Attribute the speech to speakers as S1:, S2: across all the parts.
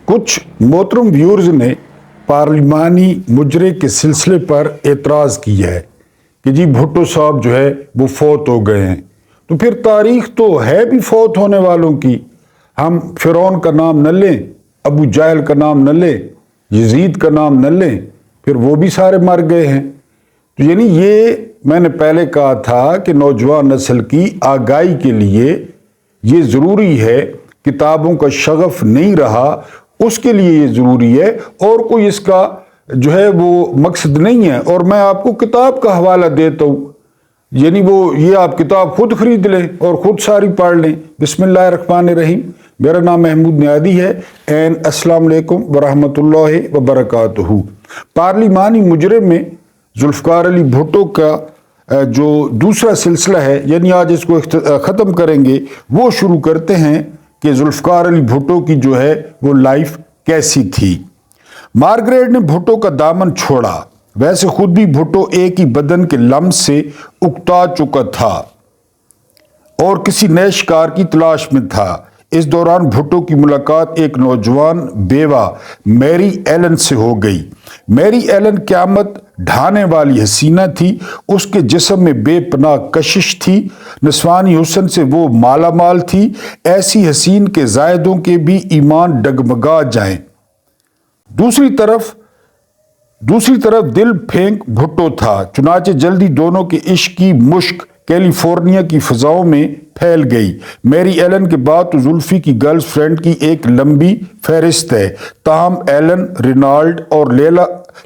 S1: कुछ मोहतरम व्यूअर्स ने पार्लिमानी मुजरे के सिलसिले पर एतराज़ किया है कि जी भुट्टो साहब जो है वो फौत हो गए हैं। तो फिर तारीख तो है भी फौत होने वालों की। हम फिरौन का नाम न लें, अबू जाहल का नाम न लें, यजीद का नाम न लें, फिर वो भी सारे मर गए हैं। तो यानी ये मैंने पहले कहा था कि नौजवान नस्ल की आगाही के लिए ये ज़रूरी है, किताबों का शगफ नहीं रहा उसके लिए ये ज़रूरी है, और कोई इसका जो है वो मकसद नहीं है। और मैं आपको किताब का हवाला देता हूँ, यानी वो ये आप किताब खुद खरीद लें और ख़ुद सारी पढ़ लें। बिस्मिल्लाहिर्रहमानिर्रहीम। मेरा नाम महमूद नियादी है एंड अस्सलाम वालेकुम वरहमतुल्लाहि वबरकातुहू। पार्लिमानी मुजरे में जुल्फ़िकार अली भुट्टो का जो दूसरा सिलसिला है, यानी आज इसको ख़त्म करेंगे, वो शुरू करते हैं कि जुल्फ़िकार अली भुट्टो की जो है वो लाइफ कैसी थी। मार्गरेट ने भुट्टो का दामन छोड़ा। वैसे खुद भी भुट्टो एक ही बदन के लम्स से उकता चुका था और किसी नए शिकार की तलाश में था। इस दौरान भुट्टो की मुलाकात एक नौजवान बेवा मैरी एलन से हो गई। मैरी एलन क़यामत ढाने वाली हसीना थी। उसके जिस्म में बेपनाह कशिश थी। नस्वानी हुस्न से वो मालामाल थी। ऐसी हसीन के जायदों के भी ईमान डगमगा जाएं। दूसरी तरफ दिल फेंक भुट्टो था। चुनाचे जल्दी दोनों के इश्क की मुश्क कैलिफोर्निया की फ़ज़ाओं में फैल गई। मैरी एलन के बाद तो जुल्फ़ी की गर्ल फ्रेंड की एक लंबी फहरिस्त है। ताहम एलन, रिनाल्ड और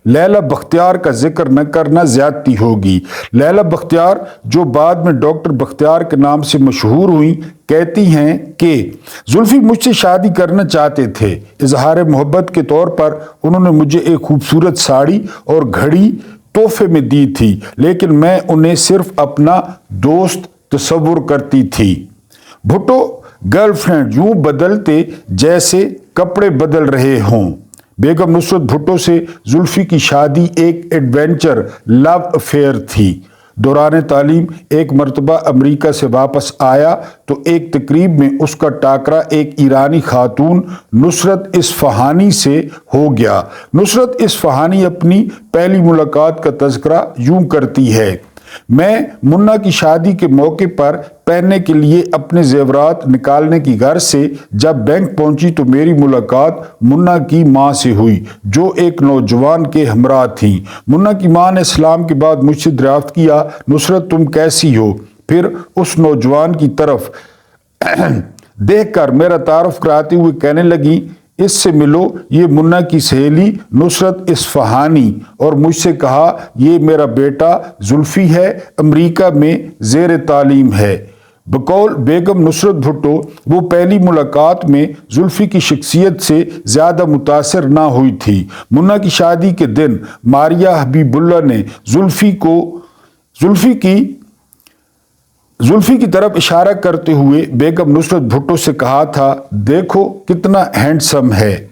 S1: लैला बख्तियार का जिक्र न करना ज़्यादती होगी। लैला बख्तियार, जो बाद में डॉक्टर बख्तियार के नाम से मशहूर हुई, कहती हैं कि जुल्फ़ी मुझसे शादी करना चाहते थे। इजहार मोहब्बत के तौर पर उन्होंने मुझे एक खूबसूरत साड़ी और घड़ी तोहफे में दी थी, लेकिन मैं उन्हें सिर्फ अपना दोस्त तस्वुर करती थी। भुट्टो गर्लफ्रेंड यूं बदलते जैसे कपड़े बदल रहे हों। बेगम नुसरत भुट्टो से जुल्फ़ी की शादी एक एडवेंचर लव अफेयर थी। दौरान तालीम एक मरतबा अमेरिका से वापस आया तो एक तकरीब में उसका टाकरा एक ईरानी खातून नुसरत इस्फ़हानी से हो गया। नुसरत इस्फ़हानी अपनी पहली मुलाकात का तज़किरा यूं करती है: मैं मुन्ना की शादी के मौके पर पहनने के लिए अपने जेवरात निकालने की गर्ज से जब बैंक पहुंची तो मेरी मुलाकात मुन्ना की माँ से हुई, जो एक नौजवान के हमरा थी। मुन्ना की माँ ने सलाम के बाद मुझसे दरियाफ्त किया, नुसरत तुम कैसी हो? फिर उस नौजवान की तरफ देखकर मेरा तारुफ कराते हुए कहने लगी, इससे मिलो, ये मुन्ना की सहेली नुसरत इस्फ़हानी, और मुझसे कहा ये मेरा बेटा जुल्फ़ी है, अमेरिका में ज़ेर तालीम है। बकौल बेगम नुसरत भुट्टो वो पहली मुलाकात में जुल्फ़ी की शख्सियत से ज़्यादा मुतासिर ना हुई थी। मुन्ना की शादी के दिन मारिया हबीबुल्ला ने जुल्फ़ी की तरफ इशारा करते हुए बेगम नुसरत भुट्टो से कहा था, देखो कितना हैंडसम है।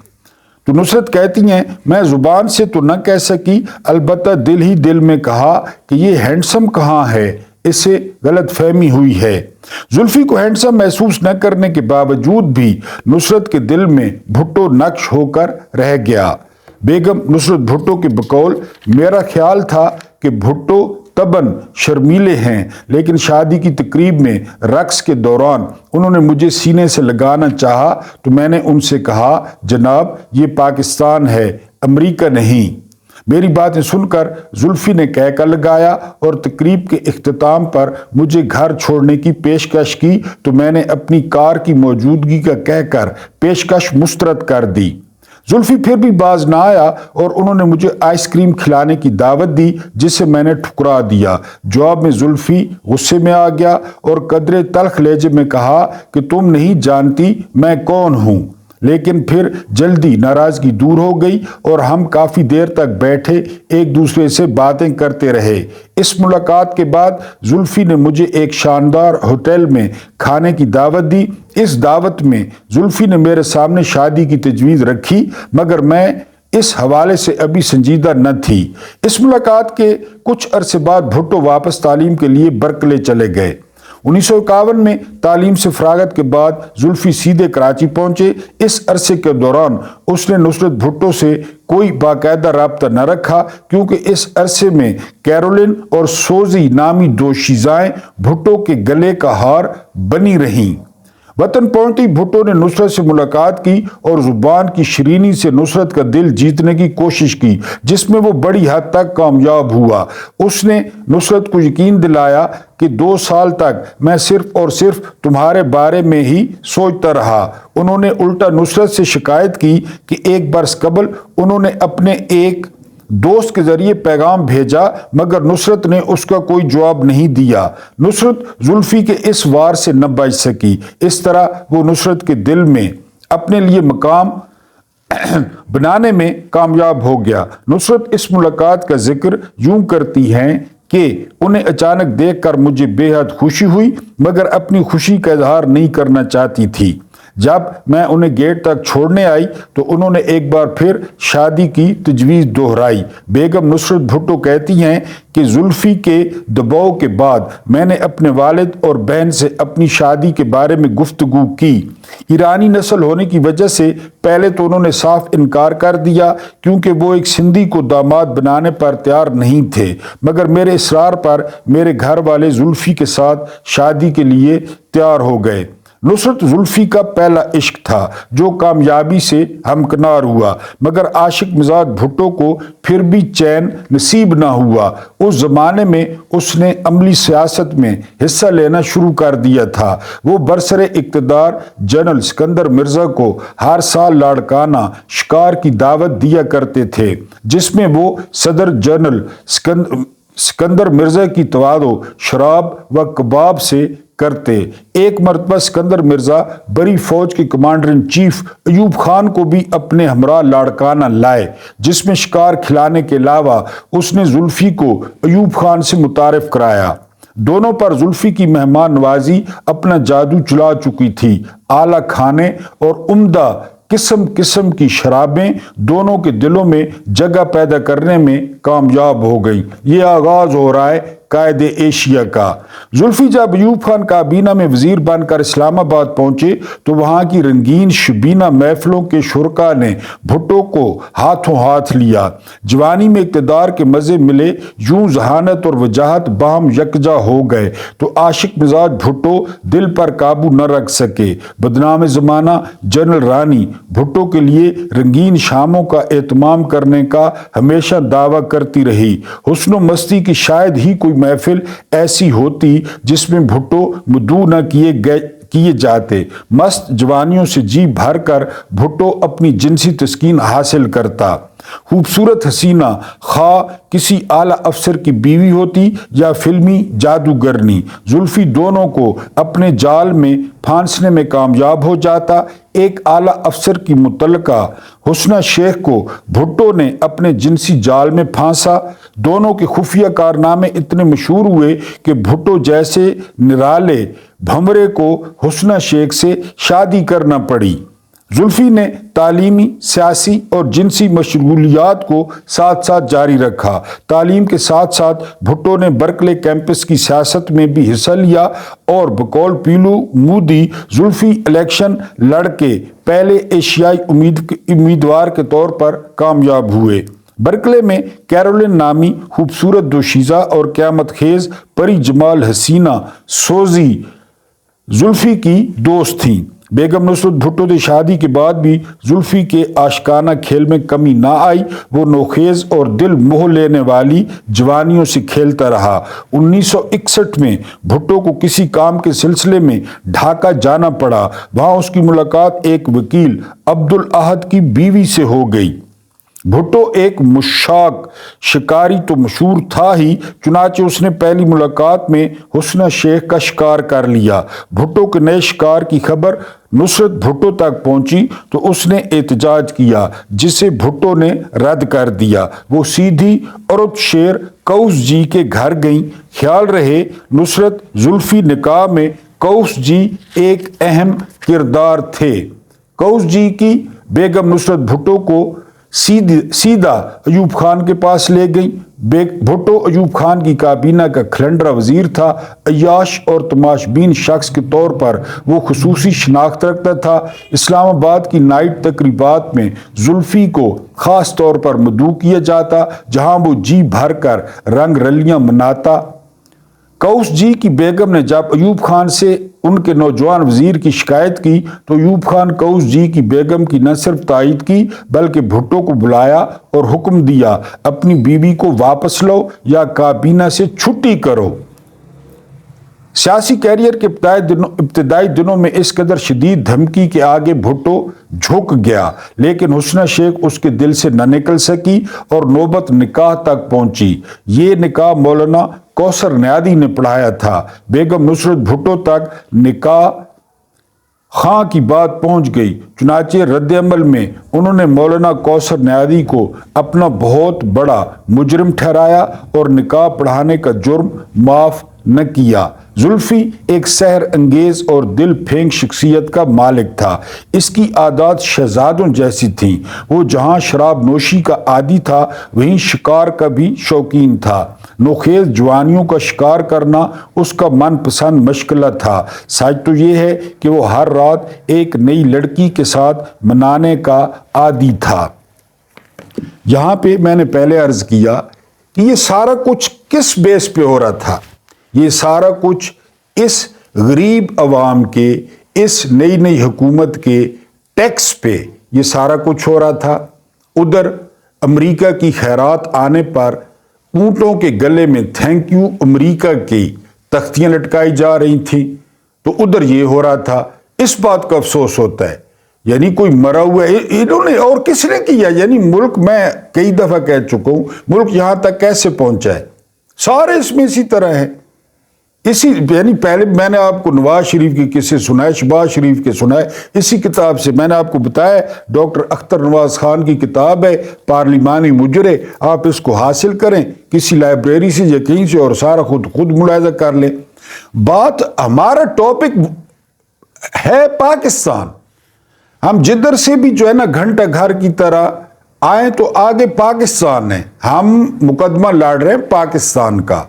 S1: तो नुसरत कहती हैं, मैं ज़ुबान से तो न कह सकी, अलबत्ता दिल ही दिल में कहा कि ये हैंडसम कहाँ है, इससे गलत फहमी हुई है। जुल्फ़ी को हैंडसम महसूस न करने के बावजूद भी नुसरत के दिल में भुट्टो नक्श होकर रह गया। बेगम नुसरत भुट्टो के बकौल मेरा ख्याल था कि भुट्टो तबन शर्मीले हैं, लेकिन शादी की तकरीब में रक्स के दौरान उन्होंने मुझे सीने से लगाना चाहा तो मैंने उनसे कहा, जनाब ये पाकिस्तान है, अमेरिका नहीं। मेरी बातें सुनकर जुल्फ़ी ने कहका लगाया और तकरीब के इख्तिताम पर मुझे घर छोड़ने की पेशकश की तो मैंने अपनी कार की मौजूदगी का कहकर पेशकश मुस्तरद कर दी। जुल्फ़ी फिर भी बाज ना आया और उन्होंने मुझे आइसक्रीम खिलाने की दावत दी, जिसे मैंने ठुकरा दिया। जवाब में जुल्फ़ी गुस्से में आ गया और कदरे तल्ख लहजे में कहा कि तुम नहीं जानती मैं कौन हूँ। लेकिन फिर जल्दी नाराज़गी दूर हो गई और हम काफ़ी देर तक बैठे एक दूसरे से बातें करते रहे। इस मुलाकात के बाद जुल्फ़ी ने मुझे एक शानदार होटल में खाने की दावत दी। इस दावत में जुल्फ़ी ने मेरे सामने शादी की तजवीज़ रखी, मगर मैं इस हवाले से अभी संजीदा न थी। इस मुलाकात के कुछ अरसे बाद भुट्टो वापस तालीम के लिए बर्कले चले गए। 1951 में तालीम से फरागत के बाद जुल्फी सीधे कराची पहुंचे। इस अरसे के दौरान उसने नुसरत भुट्टो से कोई बाकायदा राब्ता न रखा, क्योंकि इस अरसे में कैरोलिन और सोजी नामी दो शीजाएं भुट्टो के गले का हार बनी रहीं। वतन पहुंचती भुट्टो ने नुसरत से मुलाकात की और जुबान की शरीनी से नुसरत का दिल जीतने की कोशिश की, जिसमें वो बड़ी हद तक कामयाब हुआ। उसने नुसरत को यकीन दिलाया कि 2 साल तक मैं सिर्फ और सिर्फ तुम्हारे बारे में ही सोचता रहा। उन्होंने उल्टा नुसरत से शिकायत की कि एक बरस कबल उन्होंने अपने एक दोस्त के जरिए पैगाम भेजा, मगर नुसरत ने उसका कोई जवाब नहीं दिया। नुसरत जुल्फी के इस वार से न बच सकी। इस तरह वो नुसरत के दिल में अपने लिए मकाम बनाने में कामयाब हो गया। नुसरत इस मुलाकात का जिक्र यूं करती हैं कि उन्हें अचानक देखकर मुझे बेहद खुशी हुई, मगर अपनी खुशी का इजहार नहीं करना चाहती थी। जब मैं उन्हें गेट तक छोड़ने आई तो उन्होंने एक बार फिर शादी की तजवीज़ दोहराई। बेगम नुसरत भुट्टो कहती हैं कि जुल्फी के दबाव के बाद मैंने अपने वालिद और बहन से अपनी शादी के बारे में गुफ्तगू की। ईरानी नस्ल होने की वजह से पहले तो उन्होंने साफ इनकार कर दिया, क्योंकि वो एक सिंधी को दामाद बनाने पर तैयार नहीं थे, मगर मेरे इसरार पर मेरे घर वाले जुल्फी के साथ शादी के लिए तैयार हो गए। नुसरत जुल्फी का पहला इश्क था जो कामयाबी से हमकिनार हुआ, मगर आशिक मिजाज भुट्टो को फिर भी चैन नसीब ना हुआ। उस जमाने में उसने अमली सियासत में हिस्सा लेना शुरू कर दिया था। वो बरसरे इक्तदार जनरल सिकंदर मिर्जा को हर साल लाड़काना शिकार की दावत दिया करते थे, जिसमें वो सदर जनरल सिकंदर मिर्जा की तवादो शराब व कबाब से करते। एक मरतबा सिकंदर मिर्जा बड़ी फौज के commander in chief Ayub Khan को भी अपने हमरा लाड़काना लाए, जिसमें शिकार खिलाने के अलावा उसने जुल्फी को अयूब खान से मुतारिफ कराया। दोनों पर जुल्फी की मेहमान नवाजी अपना जादू चला चुकी थी। आला खाने और उम्दा किस्म किस्म की शराबें दोनों के दिलों में जगह पैदा करने में कामयाब हो गई। ये आगाज हो रहा है कायदे एशिया का। जुल्फी जब अयूब खान काबीना में वजीर बनकर इस्लामाबाद पहुंचे तो वहां की रंगीन शबीना महफिलों के शुरका ने भुट्टो को हाथों हाथ लिया। जवानी में इक़्तिदार के मजे मिले, यूं जहानत और वजाहत बाहम यकजा हो गए तो आशिक मिजाज भुट्टो दिल पर काबू न रख सके। बदनाम जमाना जनरल रानी भुट्टो के लिए रंगीन शामों का एहतमाम करने का हमेशा दावा करती रही। हुस्न व मस्ती की शायद ही कोई महफिल ऐसी होती जिसमें भुट्टो मुद्दू न किए जाते। मस्त जवानियों से जी भर कर भुट्टो अपनी जिनसी तस्कीन हासिल करता। खूबसूरत हसीना खा किसी आला अफसर की बीवी होती या फिल्मी जादूगरनी, जुल्फी दोनों को अपने जाल में फांसने में कामयाब हो जाता। एक आला अफसर की मुतल्लका हुस्ना शेख को भुट्टो ने अपने जिनसी जाल में फांसा। दोनों के खुफिया कारनामे इतने मशहूर हुए कि भुट्टो जैसे निराले भंवरे को हुस्ना शेख से शादी करना पड़ी। जुल्फी ने तालीमी, सियासी और जिनसी मशगूलियात को साथ साथ जारी रखा। तालीम के साथ साथ भुट्टो ने बर्कले कैंपस की सियासत में भी हिस्सा लिया और बकौल पीलू मूदी जुल्फी इलेक्शन लड़ के पहले एशियाई उम्मीदवार के तौर पर कामयाब हुए। बर्कले में कैरोलिन नामी खूबसूरत दोशीज़ा और क़यामत खेज परी जमाल हसीना सोजी जुल्फी की दोस्त थीं। बेगम नुसरत भुट्टो की शादी के बाद भी जुल्फी के आशिकाना खेल में कमी ना आई। वो नोखेज और दिल मोह लेने वाली जवानियों से खेलता रहा। 1961 में भुट्टो को किसी काम के सिलसिले में ढाका जाना पड़ा। वहां उसकी मुलाकात एक वकील अब्दुल अहद की बीवी से हो गई। भुट्टो एक मुशाक शिकारी तो मशहूर था ही, चुनाचे उसने पहली मुलाकात में हुस्ना शेख का शिकार कर लिया। भुट्टो के नए शिकार की खबर नुसरत भुट्टो तक पहुंची तो उसने एहतजाज किया, जिसे भुट्टो ने रद्द कर दिया। वो सीधी औरत शेर कौस जी के घर गई। ख्याल रहे नुसरत जुल्फी निकाह में कौस जी एक अहम किरदार थे। कौस जी की बेगम नुसरत भुट्टो को سیدھا ایوب خان کے پاس لے گئی۔ بھٹو ایوب خان کی کابینہ کا کھلنڈرا وزیر تھا۔ عیاش اور تماش بین شخص کے طور پر وہ خصوصی شناخت رکھتا تھا۔ اسلام آباد کی نائٹ تقریبات میں زلفی کو خاص طور پر مدعو کیا جاتا، جہاں وہ جی بھر کر رنگ رلیاں مناتا۔ کاؤس جی کی بیگم نے جب ایوب خان سے ان کے نوجوان وزیر کی شکایت کی تو ایوب خان کاؤس جی کی بیگم کی نہ صرف تائید کی بلکہ بھٹو کو بلایا اور حکم دیا، اپنی بیوی کو واپس لو یا کابینہ سے چھٹی کرو۔ سیاسی کیریئر کے ابتدائی دنوں میں اس قدر شدید دھمکی کے آگے بھٹو جھک گیا، لیکن حسنہ شیخ اس کے دل سے نہ نکل سکی اور نوبت نکاح تک پہنچی۔ یہ نکاح مولانا کوثر نیادی نے پڑھایا تھا۔ بیگم نصرت بھٹو تک نکاح خاں کی بات پہنچ گئی، چنانچہ رد عمل میں انہوں نے مولانا کوثر نیادی کو اپنا بہت بڑا مجرم ٹھہرایا اور نکاح پڑھانے کا جرم معاف نہ کیا۔ زلفی ایک سحر انگیز اور دل پھینک شخصیت کا مالک تھا۔ اس کی عادات شہزادوں جیسی تھیں۔ وہ جہاں شراب نوشی کا عادی تھا وہیں شکار کا بھی شوقین تھا۔ نوخیز جوانیوں کا شکار کرنا اس کا من پسند مشغلہ تھا۔ سچ تو یہ ہے کہ وہ ہر رات ایک نئی لڑکی کے ساتھ منانے کا عادی تھا۔ یہاں پہ میں نے پہلے عرض کیا کہ یہ سارا کچھ کس بیس پہ ہو رہا تھا؟ یہ سارا کچھ اس غریب عوام کے، اس نئی حکومت کے ٹیکس پہ یہ سارا کچھ ہو رہا تھا۔ ادھر امریکہ کی خیرات آنے پر اونٹوں کے گلے میں تھینک یو امریکہ کی تختیاں لٹکائی جا رہی تھیں، تو ادھر یہ ہو رہا تھا۔ اس بات کا افسوس ہوتا ہے، یعنی کوئی مرا ہوا ہے، انہوں نے اور کس نے کیا؟ یعنی ملک، میں کئی دفعہ کہہ چکا ہوں، ملک یہاں تک کیسے پہنچا ہے؟ سارے اس میں اسی طرح ہیں۔ یعنی پہلے میں نے آپ کو نواز شریف کے قصے سنائے، شہباز شریف کے سنائے، اسی کتاب سے میں نے آپ کو بتایا ڈاکٹر اختر نواز خان کی کتاب ہے پارلیمانی مجرے، آپ اس کو حاصل کریں کسی لائبریری سے یا کہیں سے اور سارا خود ملاحظہ کر لیں۔ بات، ہمارا ٹاپک ہے پاکستان۔ ہم جدھر سے بھی جو ہے نا گھنٹہ گھر کی طرح آئیں تو آگے پاکستان ہے، ہم مقدمہ لڑ رہے ہیں پاکستان کا۔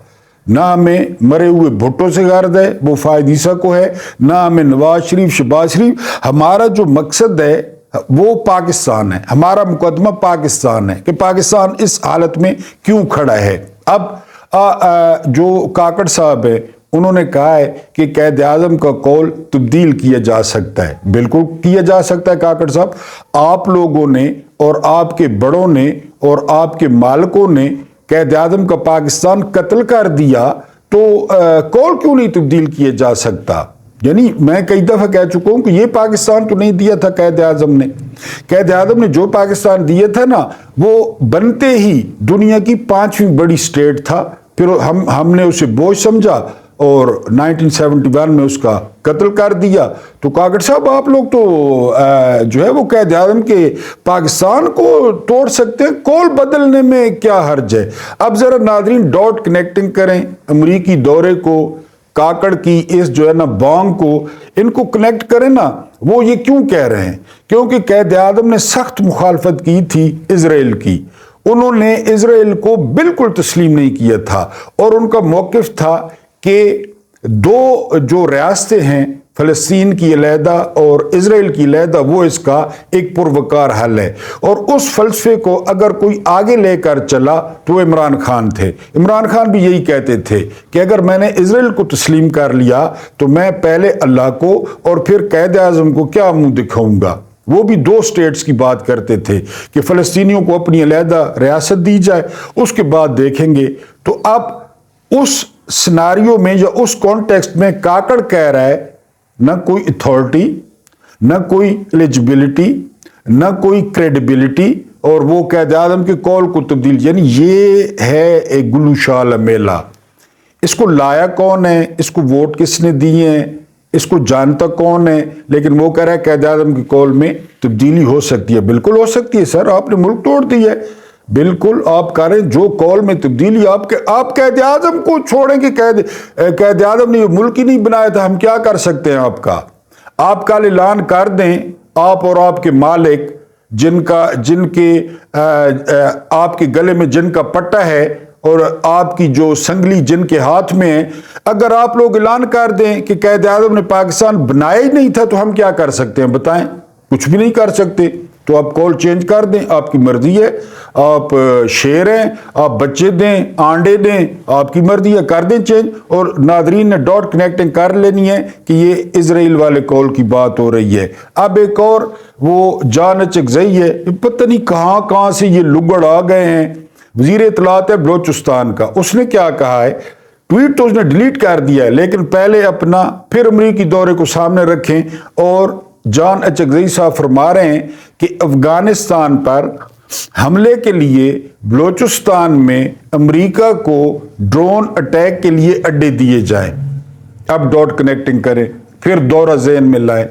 S1: نہ ہمیں مرے ہوئے بھٹو سے غرض ہے، وہ فائد عیسیٰ کو ہے، نہ ہمیں نواز شریف، شہباز شریف۔ ہمارا جو مقصد ہے وہ پاکستان ہے، ہمارا مقدمہ پاکستان ہے کہ پاکستان اس حالت میں کیوں کھڑا ہے۔ اب جو کاکڑ صاحب ہے انہوں نے کہا ہے کہ قائد اعظم کا قول تبدیل کیا جا سکتا ہے۔ بالکل کیا جا سکتا ہے کاکڑ صاحب۔ آپ لوگوں نے اور آپ کے بڑوں نے اور آپ کے مالکوں نے قائد اعظم کا پاکستان قتل کر دیا، تو قول کیوں نہیں تبدیل کیا جا سکتا؟ یعنی میں کئی دفعہ کہہ چکا ہوں کہ یہ پاکستان تو نہیں دیا تھا قائد اعظم نے۔ قائد اعظم نے جو پاکستان دیا تھا نا، وہ بنتے ہی دنیا کی 5ویں بڑی سٹیٹ تھا، پھر ہم نے اسے بوجھ سمجھا اور 1971 میں اس کا قتل کر دیا۔ تو کاکڑ صاحب آپ لوگ تو جو ہے وہ قائد اعظم کے پاکستان کو توڑ سکتے ہیں، قول بدلنے میں کیا حرج ہے؟ اب ذرا ناظرین ڈاٹ کنیکٹنگ کریں، امریکی دورے کو، کاکڑ کی اس جو ہے نا بانگ کو، ان کو کنیکٹ کریں نا۔ وہ یہ کیوں کہہ رہے ہیں؟ کیونکہ قائد اعظم نے سخت مخالفت کی تھی اسرائیل کی، انہوں نے اسرائیل کو بالکل تسلیم نہیں کیا تھا، اور ان کا موقف تھا کہ دو جو ریاستیں ہیں، فلسطین کی علیحدہ اور اسرائیل کی علیحدہ، وہ اس کا ایک پروکار حل ہے۔ اور اس فلسفے کو اگر کوئی آگے لے کر چلا تو عمران خان تھے۔ عمران خان بھی یہی کہتے تھے کہ اگر میں نے اسرائیل کو تسلیم کر لیا تو میں پہلے اللہ کو اور پھر قائد اعظم کو کیا منہ دکھاؤں گا۔ وہ بھی 2 سٹیٹس کی بات کرتے تھے کہ فلسطینیوں کو اپنی علیحدہ ریاست دی جائے، اس کے بعد دیکھیں گے۔ تو اب اس سناریو میں یا اس کانٹیکسٹ میں کاکڑ کہہ رہا ہے نہ کوئی اتھارٹی، نہ کوئی ایلیجبلٹی، نہ کوئی کریڈیبلٹی، اور وہ قائد اعظم کے قول کو تبدیل، یعنی یہ ہے ایک گلو شال میلہ۔ اس کو لایا کون ہے؟ اس کو ووٹ کس نے دیے ہیں؟ اس کو جانتا کون ہے؟ لیکن وہ کہہ رہا ہے قائد اعظم کے قول میں تبدیلی ہو سکتی ہے۔ بالکل ہو سکتی ہے سر، آپ نے ملک توڑ دیا ہے، بالکل آپ کریں جو قول میں تبدیلی۔ آپ قائد اعظم کو چھوڑیں کہ قائد اعظم نے یہ ملک ہی نہیں بنایا تھا، ہم کیا کر سکتے ہیں؟ آپ کا اعلان کر دیں، آپ اور آپ کے مالک جن کے آپ کے گلے میں جن کا پٹا ہے اور آپ کی جو سنگلی جن کے ہاتھ میں ہے، اگر آپ لوگ اعلان کر دیں کہ قائد اعظم نے پاکستان بنایا ہی نہیں تھا تو ہم کیا کر سکتے ہیں بتائیں؟ کچھ بھی نہیں کر سکتے۔ تو آپ کال چینج کر دیں، آپ کی مرضی ہے، آپ شیر ہیں، آپ بچے دیں، آنڈے دیں، آپ کی مرضی ہے، کر دیں چینج۔ اور ناظرین نے ڈاٹ کنیکٹنگ کر لینی ہے کہ یہ اسرائیل والے کال کی بات ہو رہی ہے۔ اب ایک اور وہ جان اچکزئی ہے، پتہ نہیں کہاں سے یہ لگڑ آ گئے ہیں، وزیر اطلاعات ہے بلوچستان کا۔ اس نے کیا کہا ہے؟ ٹویٹ تو اس نے ڈیلیٹ کر دیا ہے، لیکن پہلے اپنا پھر امریکی دورے کو سامنے رکھیں، اور جان اچکزئی صاحب فرما رہے ہیں کہ افغانستان پر حملے کے لیے بلوچستان میں امریکہ کو ڈرون اٹیک کے لیے اڈے دیے جائیں۔ اب ڈاٹ کنیکٹنگ کریں، پھر دورہ ذہن میں لائیں،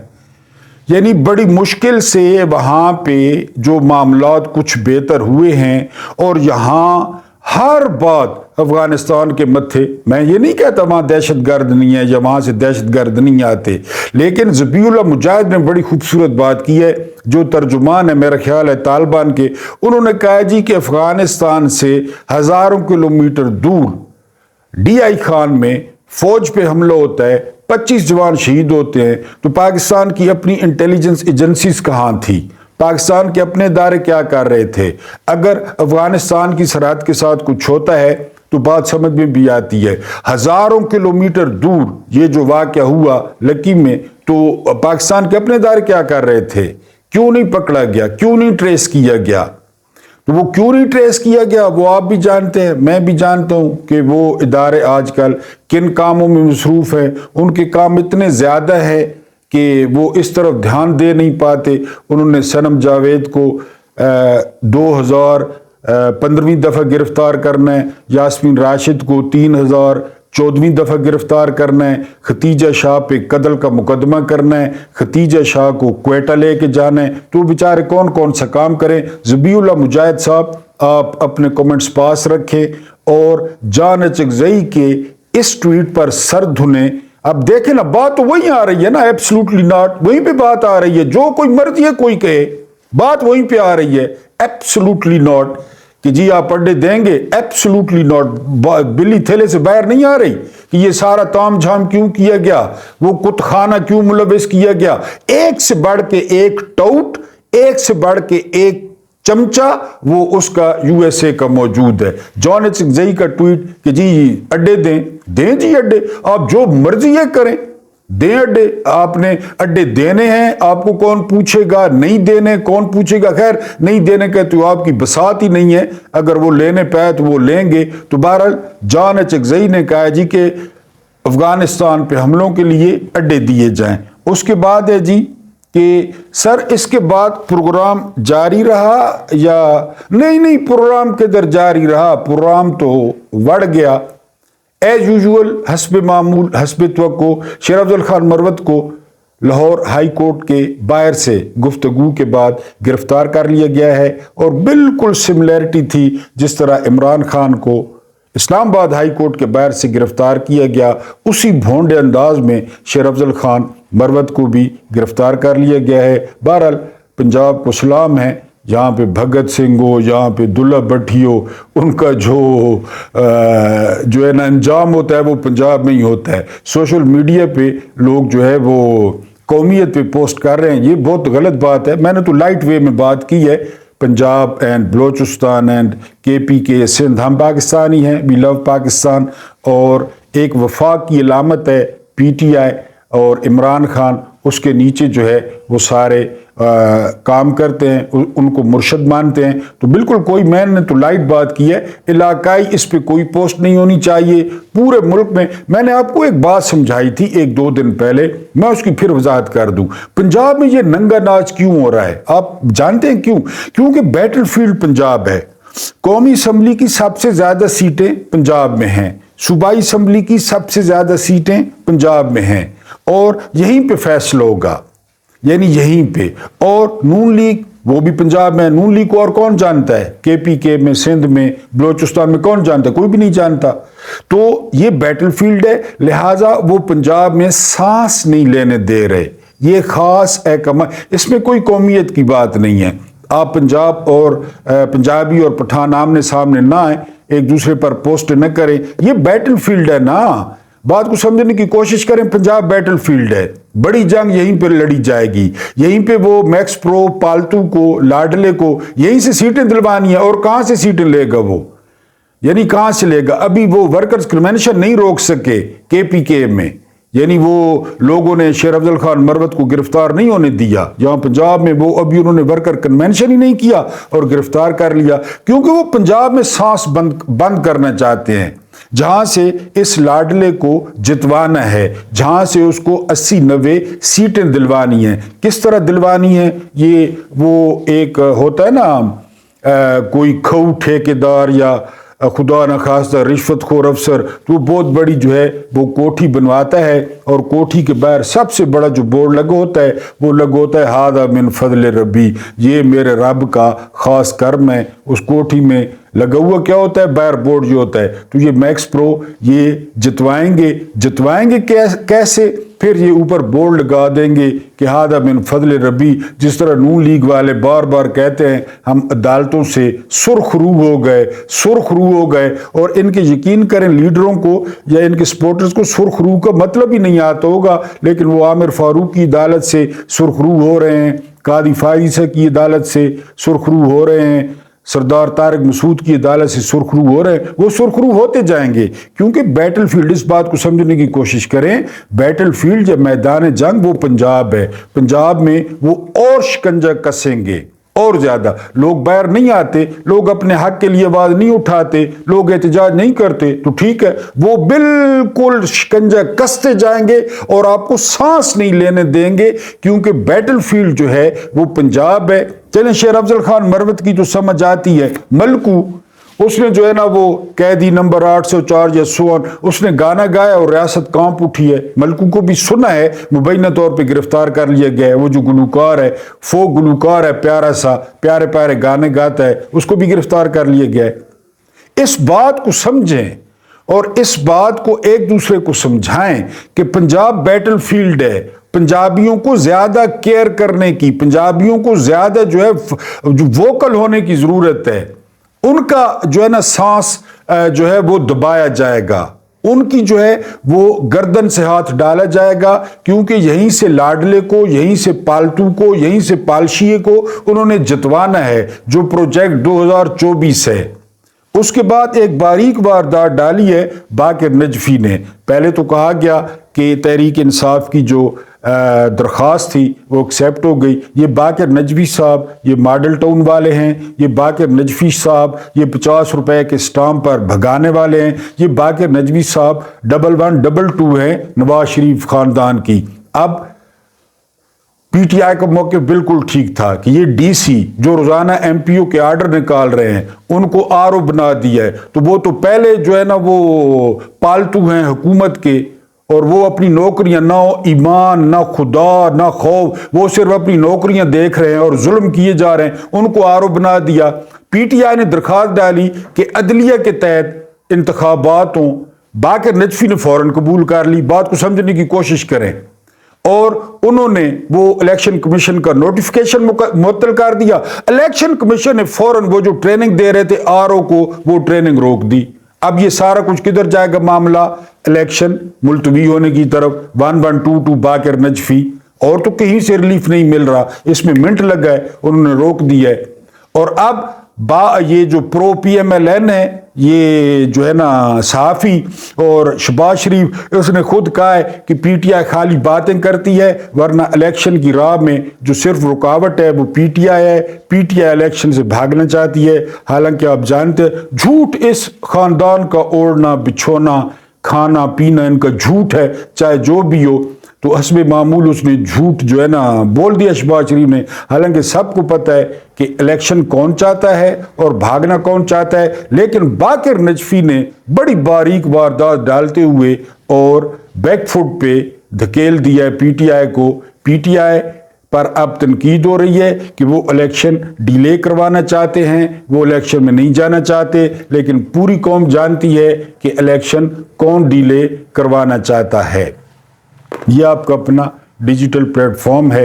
S1: یعنی بڑی مشکل سے وہاں پہ جو معاملات کچھ بہتر ہوئے ہیں، اور یہاں ہر بات افغانستان کے متھے۔ میں یہ نہیں کہتا وہاں دہشت گرد نہیں ہے یا وہاں سے دہشت گرد نہیں آتے، لیکن ذبیح اللہ مجاہد نے بڑی خوبصورت بات کی ہے، جو ترجمان ہے میرا خیال ہے طالبان کے۔ انہوں نے کہا جی کہ افغانستان سے ہزاروں کلومیٹر دور ڈی آئی خان میں فوج پہ حملہ ہوتا ہے، 25 جوان شہید ہوتے ہیں، تو پاکستان کی اپنی انٹیلیجنس ایجنسیز کہاں تھی؟ پاکستان کے اپنے ادارے کیا کر رہے تھے؟ اگر افغانستان کی سرحد کے ساتھ کچھ ہوتا ہے تو بات سمجھ میں بھی آتی ہے۔ ہزاروں کلومیٹر دور یہ جو واقعہ ہوا لکی میں، تو پاکستان کے اپنے ادارے کیا کر رہے تھے؟ کیوں نہیں پکڑا گیا؟ کیوں نہیں ٹریس کیا گیا؟ تو وہ کیوں نہیں ٹریس کیا گیا وہ آپ بھی جانتے ہیں، میں بھی جانتا ہوں کہ وہ ادارے آج کل کن کاموں میں مصروف ہیں۔ ان کے کام اتنے زیادہ ہے کہ وہ اس طرف دھیان دے نہیں پاتے۔ انہوں نے صنم جاوید کو 2015ویں دفعہ گرفتار کرنا ہے، یاسمین راشد کو 3014ویں دفعہ گرفتار کرنا ہے، ختیجہ شاہ پہ قتل کا مقدمہ کرنا ہے، ختیجہ شاہ کو کوئٹہ لے کے جانا ہے۔ تو بیچارے کون سا کام کریں؟ ذبیح اللہ مجاہد صاحب آپ اپنے کومنٹس پاس رکھیں، اور جان اچکزئی کے اس ٹویٹ پر سر دھنیں۔ اب دیکھیں نا، بات تو وہی آ رہی ہے نا، ایبسلوٹلی ناٹ، وہیں پہ بات آ رہی ہے، جو کوئی مرضی ہے کوئی کہے، بات وہیں پہ آ رہی ہے، ایبسلوٹلی ناٹ، کہ جی آپ اڈے دیں گے، ایبسلوٹلی ناٹ۔ بلی تھیلے سے باہر نہیں آ رہی کہ یہ سارا تام جھام کیوں کیا گیا، وہ کت خانہ کیوں ملوث کیا گیا۔ ایک سے بڑھ کے ایک ٹاؤٹ، ایک سے بڑھ کے ایک چمچہ وہ اس کا یو ایس اے کا موجود ہے۔ جان اچکزئی کا ٹویٹ کہ جی اڈے دیں جی اڈے، آپ جو مرضی ہے کریں، دیں اڈے، آپ نے اڈے دینے ہیں، آپ کو کون پوچھے گا؟ نہیں دینے کون پوچھے گا؟ خیر نہیں دینے کا تو آپ کی بساط ہی نہیں ہے، اگر وہ لینے پہ تو وہ لیں گے۔ تو بہرحال جان اچکزئی نے کہا جی کہ افغانستان پہ حملوں کے لیے اڈے دیے جائیں۔ اس کے بعد ہے جی کہ سر اس کے بعد پروگرام جاری رہا یا نہیں؟ پروگرام کدھر جاری رہا، پروگرام تو بڑھ گیا ایز یوزول، حسب معمول، حسب توقع۔ شیر افضل خان مروت کو لاہور ہائی کورٹ کے باہر سے گفتگو کے بعد گرفتار کر لیا گیا ہے، اور بالکل سملیرٹی تھی جس طرح عمران خان کو اسلام آباد ہائی کورٹ کے باہر سے گرفتار کیا گیا، اسی بھونڈے انداز میں شیر افضل خان مروت کو بھی گرفتار کر لیا گیا ہے۔ بہرحال پنجاب کو سلام ہے، یہاں پہ بھگت سنگھ ہو، یہاں پہ دلہ بھٹی ہو، ان کا جو ہے نا انجام ہوتا ہے وہ پنجاب میں ہی ہوتا ہے۔ سوشل میڈیا پہ لوگ جو ہے وہ قومیت پہ پوسٹ کر رہے ہیں، یہ بہت غلط بات ہے۔ میں نے تو لائٹ وے میں بات کی ہے، پنجاب اینڈ بلوچستان اینڈ کے پی کے سندھ، ہم پاکستانی ہیں، وی لو پاکستان، اور ایک وفاق کی علامت ہے پی ٹی آئی اور عمران خان، اس کے نیچے جو ہے وہ سارے کام کرتے ہیں، ان کو مرشد مانتے ہیں۔ تو بالکل کوئی، میں نے تو لائٹ بات کی ہے، علاقائی اس پہ کوئی پوسٹ نہیں ہونی چاہیے پورے ملک میں۔ میں نے آپ کو ایک بات سمجھائی تھی 1-2 دن پہلے، میں اس کی پھر وضاحت کر دوں۔ پنجاب میں یہ ننگا ناچ کیوں ہو رہا ہے؟ آپ جانتے ہیں کیوں؟ کیونکہ بیٹل فیلڈ پنجاب ہے۔ قومی اسمبلی کی سب سے زیادہ سیٹیں پنجاب میں ہیں، صوبائی اسمبلی کی سب سے زیادہ سیٹیں پنجاب میں ہیں، اور یہیں پہ فیصلہ ہوگا، یعنی یہیں پہ۔ اور نون لیگ وہ بھی پنجاب میں ہے، نون لیگ کو اور کون جانتا ہے؟ کے پی کے میں، سندھ میں، بلوچستان میں کون جانتا ہے؟ کوئی بھی نہیں جانتا۔ تو یہ بیٹل فیلڈ ہے، لہٰذا وہ پنجاب میں سانس نہیں لینے دے رہے۔ یہ خاص ایک اس میں کوئی قومیت کی بات نہیں ہے۔ آپ पंजाब اور पंजाबी اور पठान आमने सामने ना आए, एक दूसरे पर पोस्ट न करें। ये बैटल फील्ड है ना, बात को समझने की कोशिश करें। पंजाब बैटल फील्ड है, बड़ी जंग यहीं पर लड़ी जाएगी, यहीं पे वो मैक्स प्रो पालतू को, लाडले को यहीं से सीटें दिलवानी है। और कहां से सीटें लेगा वो, यानी कहां से लेगा? अभी वो वर्कर्स कन्वेंशन नहीं रोक सके केपीके में, यानी वो लोगों ने शेर अफजल खान मरवत को गिरफ्तार नहीं होने दिया जहां पंजाब में, वो अभी उन्होंने वर्कर कन्वेंशन ही नहीं किया और गिरफ्तार कर लिया, क्योंकि वो पंजाब में सांस बंद करना चाहते हैं। जहां से इस लाडले को जितवाना है, जहां से उसको 80-90 सीटें दिलवानी है। किस तरह दिलवानी है? ये वो एक होता है ना, कोई खऊ ठेकेदार या खुदा न खास्ता रिश्वतखोर अफसर, तो बहुत बड़ी जो है वो कोठी बनवाता है और कोठी के बाहर सबसे बड़ा जो बोर्ड लगा होता है वो लगा होता है हादा मिन फजल रबी, ये मेरे रब का खास कर्म है। उस कोठी में लगा हुआ क्या होता है? बाहर बोर्ड जो होता है। तो ये मैक्स प्रो ये जितवाएंगे कैसे? फिर ये ऊपर बोर्ड लगा देंगे कि हादा मिन फजल रबी, जिस तरह नून लीग वाले बार बार कहते हैं हम अदालतों से सुर्खरू हो गए, और इनके यकीन करें लीडरों को या इनके सपोर्टर्स को सुर्खरू का मतलब ही नहीं आता होगा, लेकिन वो आमिर फारूक की अदालत से सुर्खरू हो रहे हैं, कादी फाइज़ की अदालत से सुर्खरू हो रहे हैं, सरदार तारिक मसूद की अदालत से सुर्खरू हो रहे हैं, वो सुर्खरू होते जाएंगे। क्योंकि बैटल फील्ड, इस बात को समझने की कोशिश करें, बैटल फील्ड जब मैदान जंग वो पंजाब है। पंजाब में वो और शिकंजा कसेंगे और ज्यादा। लोग बाहर नहीं आते, लोग अपने हक के लिए आवाज नहीं उठाते, लोग एहतजाज नहीं करते, तो ठीक है, वो बिल्कुल शिकंजा कसते जाएंगे और आपको सांस नहीं लेने देंगे, क्योंकि बैटल फील्ड जो है वो पंजाब है। चलें, शेर अफजल खान मरवत की जो समझ आती है, मलकू उसने जो है ना वो कैदी नंबर 804 या 100 उसने गाना गाया और रियासत कांप उठी है। मलकू को भी सुना है, मुबैना तौर पे गिरफ्तार कर लिया गया है। वो जो गुलूकार है, फोक गुलूकार है, प्यारा सा प्यारे प्यारे गाने गाता है, उसको भी गिरफ्तार कर लिया गया है। इस बात को समझें और इस बात को एक दूसरे को समझाएं कि पंजाब बैटल फील्ड है। पंजाबियों को ज्यादा केयर करने की, पंजाबियों को ज्यादा जो है जो वोकल होने की जरूरत है। उनका जो है ना सांस जो है वो दबाया जाएगा, उनकी जो है वो गर्दन से हाथ डाला जाएगा, क्योंकि यहीं से लाडले को, यहीं से पालतू को, यहीं से पालशिए को उन्होंने जितवाना है। जो प्रोजेक्ट 2024 है, उसके बाद एक बारीक वारदात डाली है बाकिर नजफी ने। पहले तो कहा गया कि तहरीक इंसाफ की जो दरख्वास्त थी वो एक्सेप्ट हो गई। ये बाकिर नजफी साहब, ये मॉडल टाउन वाले हैं, ये बाकिर नजफी साहब ये 50 रुपए के स्टाम्प पर भगाने वाले हैं। ये बाकिर नजफी साहब 1122 हैं नवाज शरीफ खानदान की। अब पीटीआई का मौके बिल्कुल ठीक था कि ये डीसी जो रोजाना एमपीओ के आर्डर निकाल रहे हैं उनको आरओ बना दिया है, तो वो तो पहले जो है ना वो पालतू हैं हुकूमत के, और वो अपनी नौकरियां, ना ईमान ना खुदा ना खौफ, वो सिर्फ अपनी नौकरियां देख रहे हैं और जुल्म किए जा रहे हैं, उनको आरओ बना दिया। पीटीआई ने दरखास्त डाली कि अदलिया के तहत इंतखाबात हों, बाकिर नजफी ने फौरन कबूल कर ली। बात को समझने की कोशिश करें, और उन्होंने वो इलेक्शन कमीशन का नोटिफिकेशन मुअत्तल कर दिया। इलेक्शन कमीशन ने फौरन वो जो ट्रेनिंग दे रहे थे आरओ को, वो ट्रेनिंग रोक दी। अब ये सारा कुछ किधर जाएगा मामला? इलेक्शन मुलतवी होने की तरफ। 1122 बाकिर नजफी, और तो कहीं से रिलीफ नहीं मिल रहा, इसमें मिनट लगा है, उन्होंने रोक दिया है। और अब ये जो प्रो PMLN है, ये जो है ना सहाफ़ी और शहबाज शरीफ, उसने खुद कहा है कि पीटीआई खाली बातें करती है, वरना इलेक्शन की राह में जो सिर्फ रुकावट है वो पीटीआई है। पीटीआई इलेक्शन से भागना चाहती है। हालांकि आप जानते हैं झूठ इस खानदान का ओढ़ना बिछोना खाना पीना इनका झूठ है, चाहे जो भी हो। तो हस्बे मामूल उसने झूठ जो है ना बोल दिया शहबाज शरीफ ने। हालांकि सबको पता है कि इलेक्शन कौन चाहता है और भागना कौन चाहता है, लेकिन बाकिर नजफी ने बड़ी बारीक वारदात डालते हुए और बैकफुट पे धकेल दिया है पीटीआई को। पीटीआई पर अब तनकीद हो रही है कि वो इलेक्शन डिले करवाना चाहते हैं, वो इलेक्शन में नहीं जाना चाहते, लेकिन पूरी कौम जानती है कि इलेक्शन कौन डिले करवाना चाहता है। ये आपका अपना डिजिटल प्लेटफॉर्म है।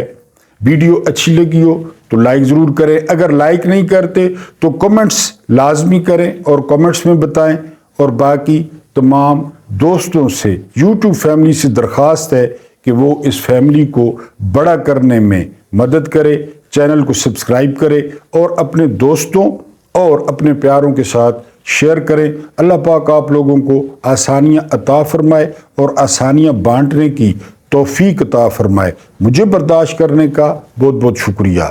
S1: वीडियो अच्छी लगी हो तो تو لائک ضرور کریں. اگر لائک نہیں کرتے تو کمنٹس لازمی کریں اور کمنٹس میں بتائیں. اور باقی تمام دوستوں سے یوٹیوب فیملی سے درخواست ہے کہ وہ اس فیملی کو بڑا کرنے میں مدد کرے. چینل کو سبسکرائب کرے اور اپنے دوستوں اور اپنے پیاروں کے ساتھ شیئر کریں. اللہ پاک آپ لوگوں کو آسانیاں عطا فرمائے اور آسانیاں بانٹنے کی توفیق عطا فرمائے. مجھے برداشت کرنے کا بہت بہت شکریہ.